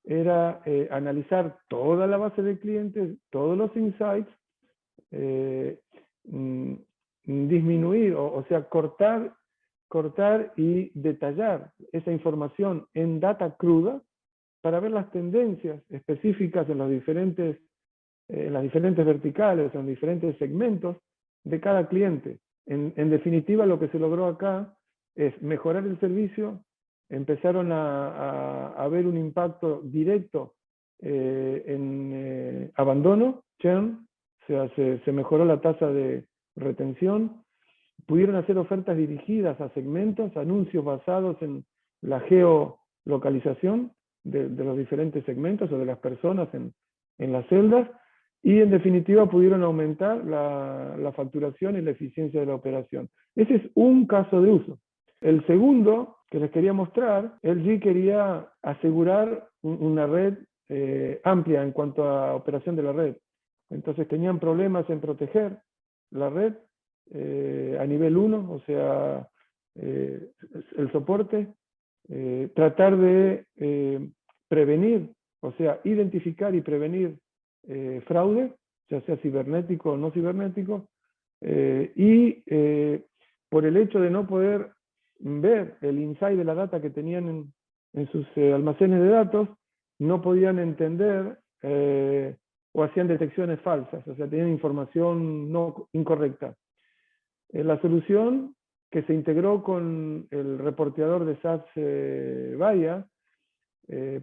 era analizar toda la base de clientes, todos los insights, disminuir, o sea, cortar y detallar esa información en data cruda para ver las tendencias específicas en las diferentes verticales, en diferentes segmentos de cada cliente. En definitiva, lo que se logró acá es mejorar el servicio, empezaron a ver un impacto directo en abandono, churn, o sea, se mejoró la tasa de retención, pudieron hacer ofertas dirigidas a segmentos, anuncios basados en la geolocalización de los diferentes segmentos o de las personas en las celdas, y en definitiva pudieron aumentar la facturación y la eficiencia de la operación. Ese es un caso de uso. El segundo que les quería mostrar, LG quería asegurar una red amplia en cuanto a operación de la red. Entonces tenían problemas en proteger la red a nivel 1, o sea, el soporte, tratar de prevenir, o sea, identificar y prevenir fraude, ya sea cibernético o no cibernético, y por el hecho de no poder ver el insight de la data que tenían en sus almacenes de datos, no podían entender o hacían detecciones falsas, o sea, tenían información incorrecta. La solución que se integró con el reporteador de SAS Vaya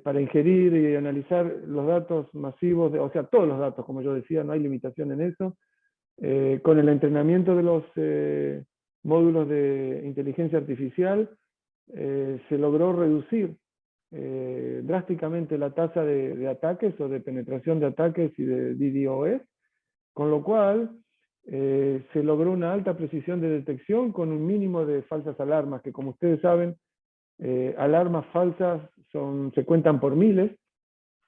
para ingerir y analizar los datos masivos, o sea, todos los datos, como yo decía, no hay limitación en eso, con el entrenamiento de los módulos de inteligencia artificial, se logró reducir drásticamente la tasa de ataques o de penetración de ataques y de DDoS, con lo cual se logró una alta precisión de detección con un mínimo de falsas alarmas, que como ustedes saben, alarmas falsas se cuentan por miles,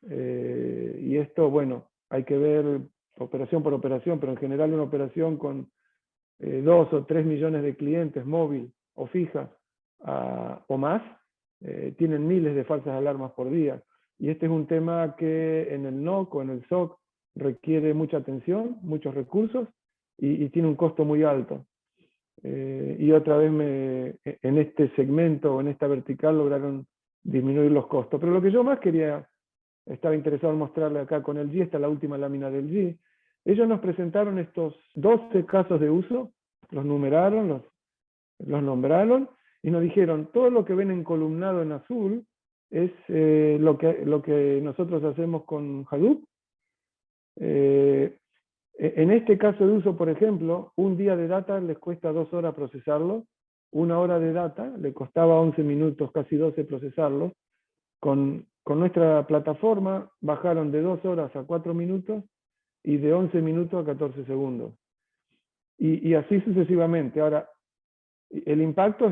y esto, bueno, hay que ver operación por operación, pero en general una operación con 2 o 3 millones de clientes móvil o fija o más, tienen miles de falsas alarmas por día. Y este es un tema que en el NOC o en el SOC requiere mucha atención, muchos recursos, y tiene un costo muy alto. Y otra vez en este segmento o en esta vertical lograron disminuir los costos. Pero lo que yo más estaba interesado en mostrarle acá con LG, esta es la última lámina del LG. Ellos nos presentaron estos 12 casos de uso, los numeraron, los nombraron, y nos dijeron, todo lo que ven encolumnado en azul es lo que nosotros hacemos con Hadoop. En este caso de uso, por ejemplo, un día de data les cuesta 2 horas procesarlo, 1 hora de data le costaba 11 minutos, casi 12 procesarlo. Con nuestra plataforma bajaron de 2 horas a 4 minutos y de 11 minutos a 14 segundos. Y así sucesivamente. Ahora, el impacto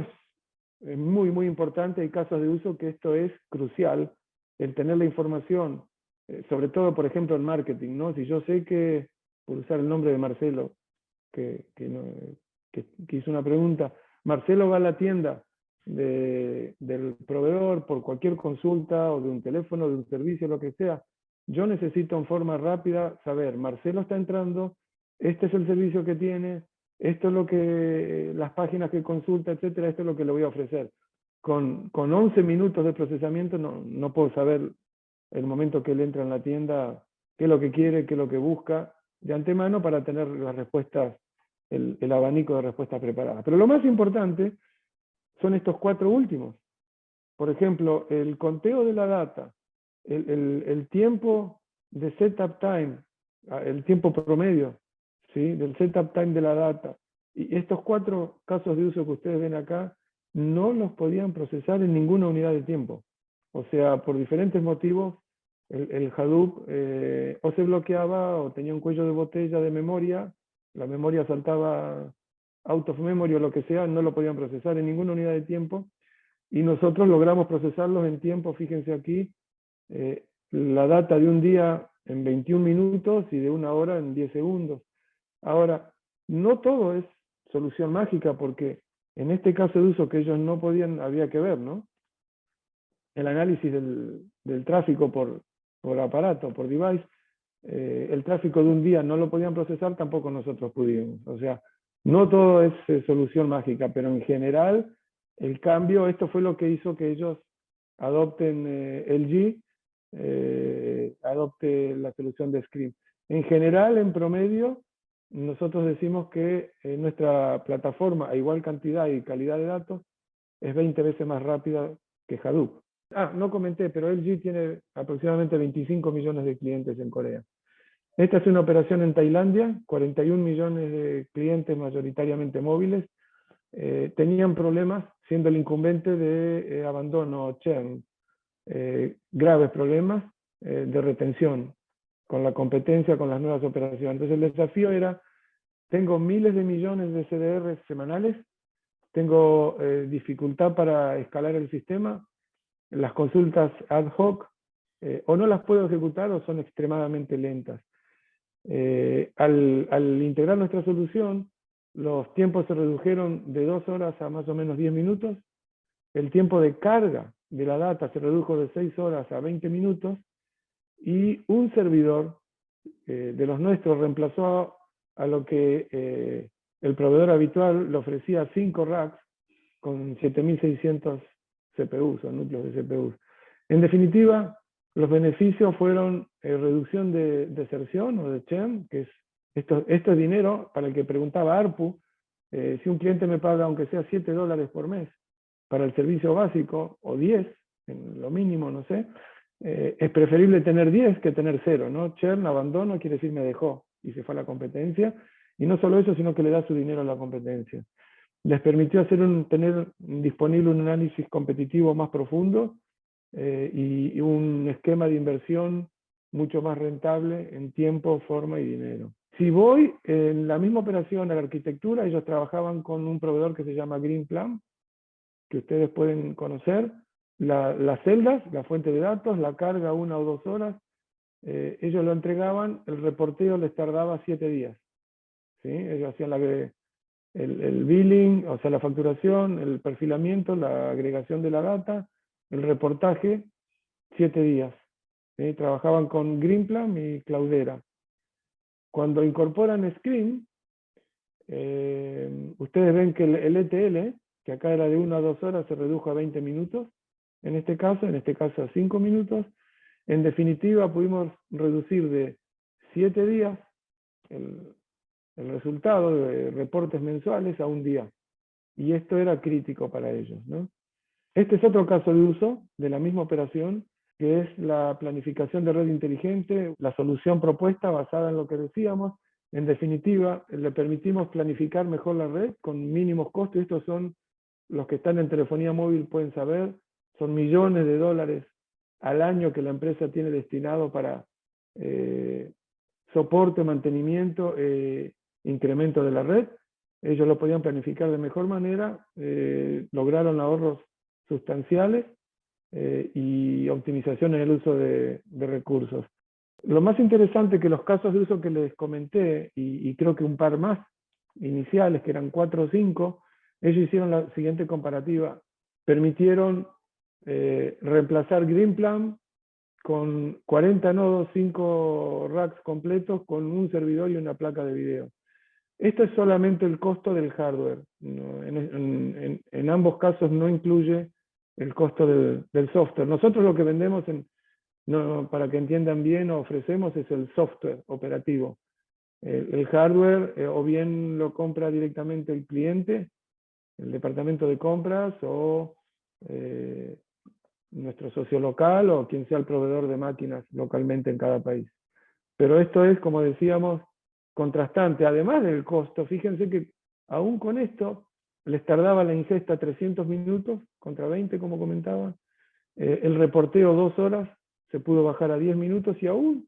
es muy, muy importante. Hay casos de uso que esto es crucial, el tener la información, sobre todo, por ejemplo, en marketing, ¿no? Si yo sé que, por usar el nombre de Marcelo, que hizo una pregunta, Marcelo va a la tienda del proveedor por cualquier consulta o de un teléfono, de un servicio, lo que sea, yo necesito en forma rápida saber, Marcelo está entrando, este es el servicio que tiene, esto es lo que, las páginas que consulta, etcétera, esto es lo que le voy a ofrecer. Con 11 minutos de procesamiento no puedo saber el momento que él entra en la tienda, qué es lo que quiere, qué es lo que busca, de antemano para tener las respuestas, el abanico de respuestas preparadas. Pero lo más importante son estos 4 últimos. Por ejemplo, el conteo de la data, el tiempo de setup time, el tiempo promedio, ¿sí?, del setup time de la data. Y estos 4 casos de uso que ustedes ven acá, no los podían procesar en ninguna unidad de tiempo. O sea, por diferentes motivos, el Hadoop o se bloqueaba o tenía un cuello de botella de memoria, la memoria saltaba out of memory o lo que sea, no lo podían procesar en ninguna unidad de tiempo. Y nosotros logramos procesarlos en tiempo, fíjense aquí, la data de un día en 21 minutos y de una hora en 10 segundos. Ahora, no todo es solución mágica, porque en este caso de uso que ellos no podían, había que ver, ¿no?, el análisis del tráfico por aparato, por device. El tráfico de un día no lo podían procesar, tampoco nosotros pudimos. O sea, no todo es solución mágica, pero en general el cambio, esto fue lo que hizo que ellos adopten LG, adopte la solución de Scream. En general, en promedio, nosotros decimos que nuestra plataforma a igual cantidad y calidad de datos es 20 veces más rápida que Hadoop. No comenté, pero LG tiene aproximadamente 25 millones de clientes en Corea. Esta es una operación en Tailandia, 41 millones de clientes mayoritariamente móviles. Tenían problemas siendo el incumbente de abandono, churn, graves problemas de retención con la competencia, con las nuevas operaciones. Entonces el desafío era, tengo miles de millones de CDR semanales, tengo dificultad para escalar el sistema, las consultas ad hoc o no las puedo ejecutar o son extremadamente lentas. Al integrar nuestra solución, los tiempos se redujeron de 2 horas a más o menos 10 minutos, el tiempo de carga de la data se redujo de 6 horas a 20 minutos, y un servidor de los nuestros reemplazó a lo que el proveedor habitual le ofrecía 5 racks con 7600 CPUs o núcleos de CPUs. En definitiva, los beneficios fueron reducción de deserción o de churn, que es esto es dinero para el que preguntaba ARPU. Si un cliente me paga aunque sea $7 por mes para el servicio básico, o 10, en lo mínimo, no sé, es preferible tener 10 que tener 0, ¿no? Churn, abandono, quiere decir me dejó y se fue a la competencia. Y no solo eso, sino que le da su dinero a la competencia. Les permitió tener disponible un análisis competitivo más profundo y un esquema de inversión mucho más rentable en tiempo, forma y dinero. Si voy en la misma operación a la arquitectura, ellos trabajaban con un proveedor que se llama Greenplum, que ustedes pueden conocer. Las celdas, la fuente de datos, la carga 1 o 2 horas, ellos lo entregaban, el reporteo les tardaba 7 días. ¿Sí? Ellos hacían el billing, o sea, la facturación, el perfilamiento, la agregación de la data, el reportaje, 7 días. ¿Sí? Trabajaban con Greenplum y Cloudera. Cuando incorporan Scream, ustedes ven que el ETL, que acá era de 1 a 2 horas, se redujo a 20 minutos, en este caso a 5 minutos. En definitiva, pudimos reducir de 7 días el resultado de reportes mensuales a 1 día. Y esto era crítico para ellos, ¿no? Este es otro caso de uso de la misma operación, que es la planificación de red inteligente, la solución propuesta basada en lo que decíamos. En definitiva, le permitimos planificar mejor la red con mínimos costos. Estos son los que están en telefonía móvil, pueden saber, son millones de dólares al año que la empresa tiene destinado para soporte, mantenimiento, incremento de la red. Ellos lo podían planificar de mejor manera, lograron ahorros sustanciales y optimización en el uso de recursos. Lo más interesante que los casos de uso que les comenté, y creo que un par más iniciales, que eran 4 o 5, ellos hicieron la siguiente comparativa. Permitieron reemplazar Greenplum con 40 nodos, 5 racks completos, con un servidor y una placa de video. Esto es solamente el costo del hardware. En ambos casos no incluye el costo del software. Nosotros lo que vendemos, para que entiendan bien, ofrecemos es el software operativo. El hardware o bien lo compra directamente el cliente, el departamento de compras, o nuestro socio local, o quien sea el proveedor de máquinas localmente en cada país. Pero esto es, como decíamos, contrastante. Además del costo, fíjense que aún con esto les tardaba la ingesta 300 minutos contra 20, como comentaba. El reporteo 2 horas se pudo bajar a 10 minutos, y aún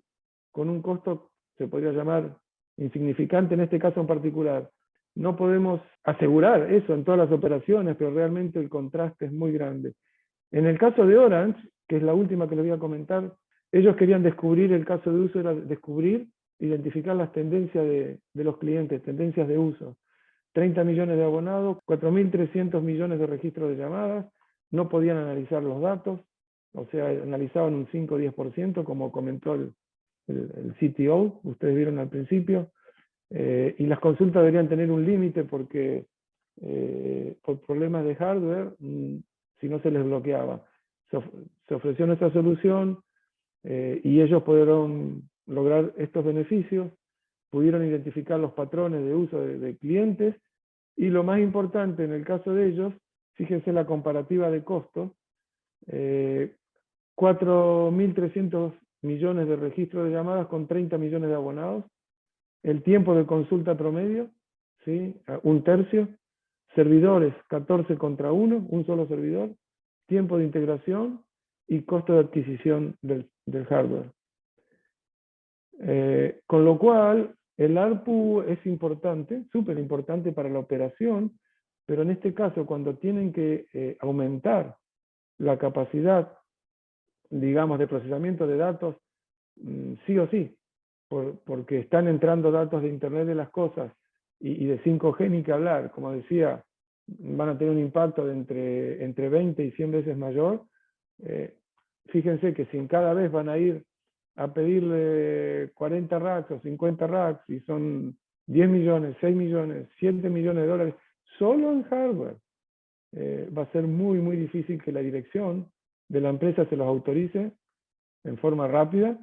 con un costo, se podría llamar insignificante en este caso en particular. No podemos asegurar eso en todas las operaciones, pero realmente el contraste es muy grande. En el caso de Orange, que es la última que les voy a comentar, ellos querían descubrir, el caso de uso era descubrir, identificar las tendencias de los clientes, tendencias de uso. 30 millones de abonados, 4.300 millones de registros de llamadas, no podían analizar los datos, o sea, analizaban un 5 o 10%, como comentó el CTO, ustedes vieron al principio, y las consultas deberían tener un límite porque por problemas de hardware, si no se les bloqueaba. Se ofreció nuestra solución y ellos pudieron lograr estos beneficios, pudieron identificar los patrones de uso de clientes, y lo más importante en el caso de ellos, fíjense la comparativa de costos, 4.300 millones de registros de llamadas con 30 millones de abonados, el tiempo de consulta promedio, ¿sí? 1/3, servidores 14 contra 1, un solo servidor, tiempo de integración y costo de adquisición del hardware. Con lo cual, el ARPU es importante, súper importante para la operación, pero en este caso, cuando tienen que aumentar la capacidad, digamos, de procesamiento de datos, sí o sí, porque están entrando datos de Internet de las cosas y de 5G ni que hablar, como decía, van a tener un impacto de entre 20 y 100 veces mayor. Fíjense que si cada vez van a ir a pedirle 40 racks o 50 racks, y son 10 millones, 6 millones, 7 millones de dólares, solo en hardware, va a ser muy, muy difícil que la dirección de la empresa se los autorice en forma rápida,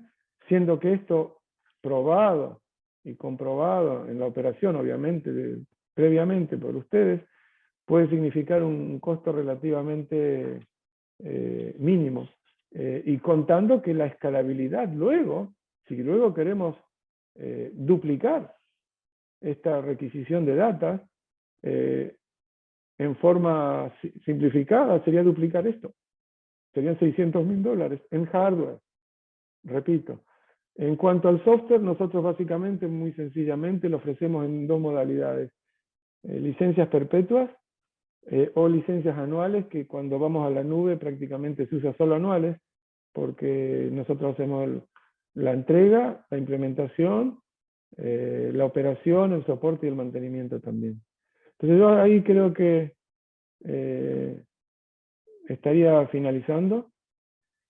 siendo que esto, probado y comprobado en la operación, obviamente, previamente por ustedes, puede significar un costo relativamente mínimo. Y contando que la escalabilidad luego, si luego queremos duplicar esta requisición de data, en forma simplificada, sería duplicar esto. Serían $600.000 en hardware. Repito. En cuanto al software, nosotros básicamente, muy sencillamente, lo ofrecemos en 2 modalidades. Licencias perpetuas o licencias anuales, que cuando vamos a la nube prácticamente se usa solo anuales, porque nosotros hacemos la entrega, la implementación, la operación, el soporte y el mantenimiento también. Entonces yo ahí creo que estaría finalizando.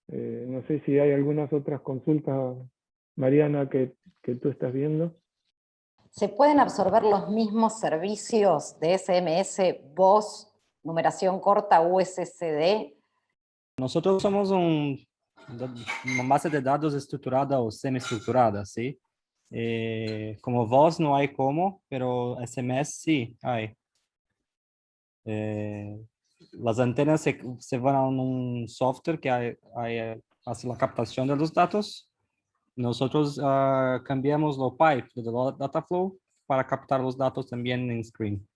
No sé si hay algunas otras consultas, Mariana, que tú estás viendo. ¿Se pueden absorber los mismos servicios de SMS, voz, numeración corta, USSD? Nosotros somos una base de datos estructurada o semi-estructurada, ¿sí? Como voz no hay como, pero SMS sí hay. Las antenas se van a un software que hace la captación de los datos. Nosotros cambiamos los pipes de Dataflow para captar los datos también en screen.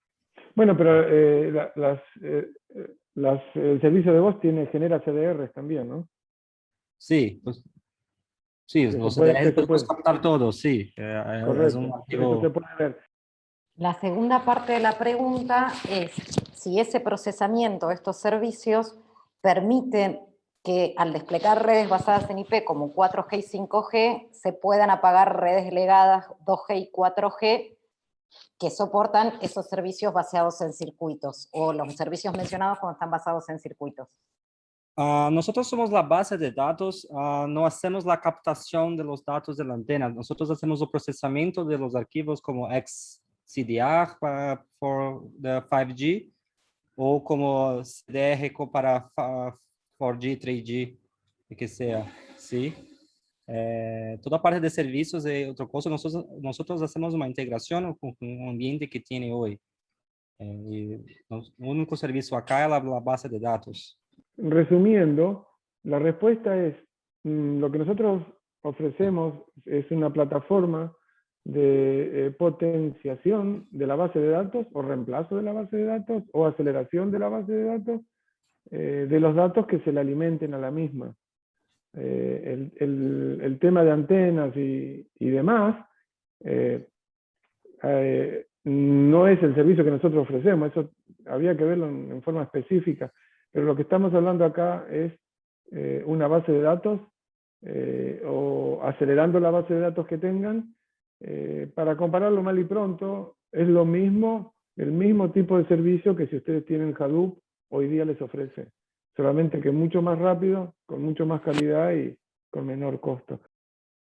Bueno, pero el servicio de voz genera CDRs también, ¿no? Sí, pues, sí, los CDRs podemos captar todo, sí. Correcto, es un archivo... eso se puede ver. La segunda parte de la pregunta es si ese procesamiento de estos servicios permite que al desplegar redes basadas en IP como 4G y 5G se puedan apagar redes legadas 2G y 4G que soportan esos servicios basados en circuitos, o los servicios mencionados cuando están basados en circuitos. Nosotros somos la base de datos, no hacemos la captación de los datos de la antena. Nosotros hacemos el procesamiento de los archivos como CDR para for the 5G ou como CDR para 4G, 3G, o que sea, ¿sí? Toda a parte de serviços é outro costo. Nós hacemos uma integração com o ambiente que tem hoje. O único serviço acá é a base de dados. Resumiendo, la respuesta es, lo que nosotros ofrecemos es una plataforma de potenciación de la base de datos, o reemplazo de la base de datos, o aceleración de la base de datos, de los datos que se le alimenten a la misma. El tema de antenas y demás no es el servicio que nosotros ofrecemos, eso había que verlo en forma específica, pero lo que estamos hablando acá es una base de datos o acelerando la base de datos que tengan. Para compararlo mal y pronto, es lo mismo, el mismo tipo de servicio que si ustedes tienen Hadoop, hoy día les ofrece. Solamente que mucho más rápido, con mucho más calidad y con menor costo.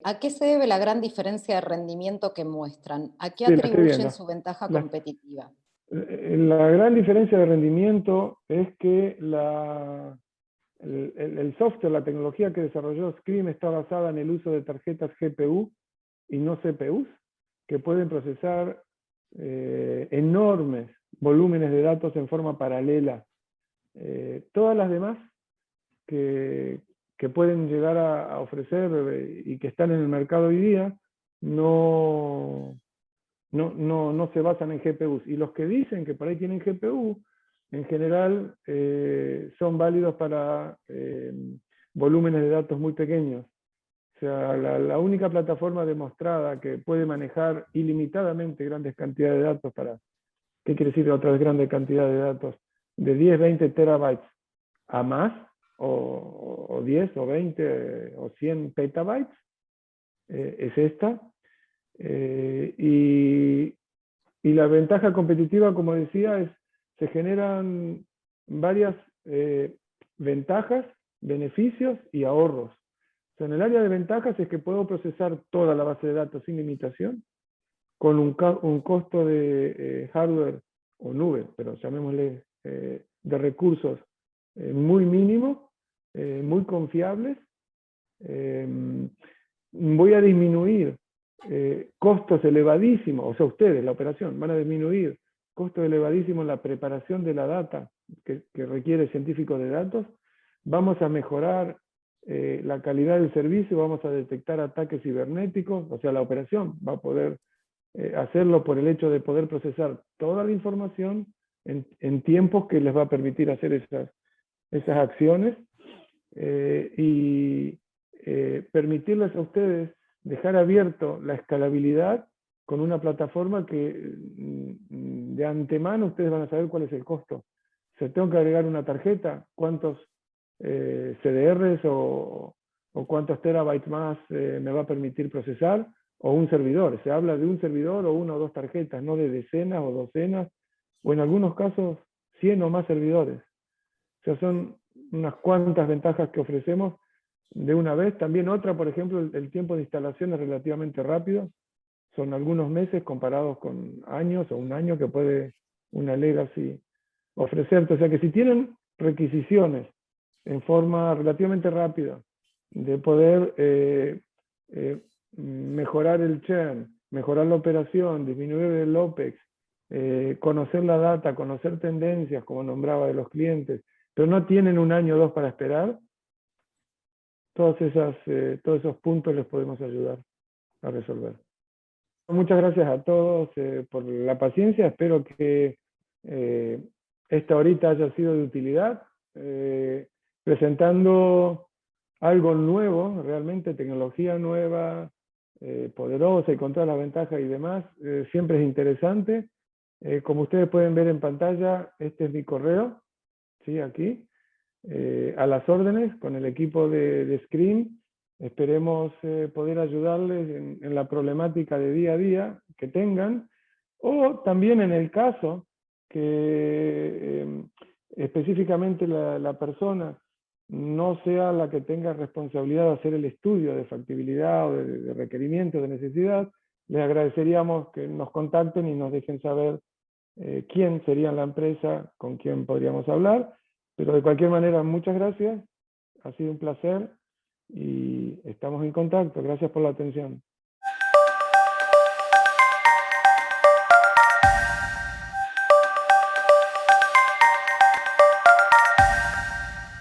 ¿A qué se debe la gran diferencia de rendimiento que muestran? ¿A qué Sí, la estoy atribuyen viendo. su ventaja competitiva? La gran diferencia de rendimiento es que el software, la tecnología que desarrolló Scream está basada en el uso de tarjetas GPU y no CPUs, que pueden procesar enormes volúmenes de datos en forma paralela. Todas las demás que pueden llegar a ofrecer y que están en el mercado hoy día no se basan en GPUs. Y los que dicen que por ahí tienen GPU, en general son válidos para volúmenes de datos muy pequeños. O sea, la única plataforma demostrada que puede manejar ilimitadamente grandes cantidades de datos para, ¿qué quiere decir otra vez grande cantidad de datos? De 10, 20 terabytes a más, o 10, o 20, o 100 petabytes, es esta. Y la ventaja competitiva, como decía, se generan varias ventajas, beneficios y ahorros. O sea, en el área de ventajas es que puedo procesar toda la base de datos sin limitación, con un costo de hardware o nube, pero llamémosle de recursos muy mínimos, muy confiables. Voy a disminuir costos elevadísimos, o sea, ustedes, la operación, van a disminuir costos elevadísimos en la preparación de la data que requiere científicos de datos. Vamos a mejorar la calidad del servicio, vamos a detectar ataques cibernéticos, o sea, la operación va a poder hacerlo por el hecho de poder procesar toda la información en tiempos que les va a permitir hacer esas acciones y permitirles a ustedes dejar abierto la escalabilidad con una plataforma que de antemano ustedes van a saber cuál es el costo. Si tengo que agregar una tarjeta, cuántos CDRs o cuántos terabytes más me va a permitir procesar, o un servidor. Se habla de un servidor o una o dos tarjetas, no de decenas o docenas, o en algunos casos 100 o más servidores. O sea, son unas cuantas ventajas que ofrecemos de una vez. También otra, por ejemplo, el tiempo de instalación es relativamente rápido. Son algunos meses comparados con años o un año que puede una legacy ofrecerte. O sea que si tienen requisiciones en forma relativamente rápida de poder mejorar el churn, mejorar la operación, disminuir el OPEX, conocer la data, conocer tendencias, como nombraba, de los clientes, pero no tienen un año o dos para esperar, todos esos puntos les podemos ayudar a resolver. Muchas gracias a todos por la paciencia. Espero que esta horita haya sido de utilidad, presentando algo nuevo, realmente tecnología nueva, poderosa y con todas las ventajas y demás. Siempre es interesante. Como ustedes pueden ver en pantalla, este es mi correo, ¿sí? Aquí, a las órdenes con el equipo de Scream. Esperemos poder ayudarles en la problemática de día a día que tengan, o también en el caso que específicamente la persona no sea la que tenga responsabilidad de hacer el estudio de factibilidad o de requerimiento, de necesidad, les agradeceríamos que nos contacten y nos dejen saber quién sería la empresa con quien podríamos hablar, pero de cualquier manera, muchas gracias, ha sido un placer y estamos en contacto. Gracias por la atención.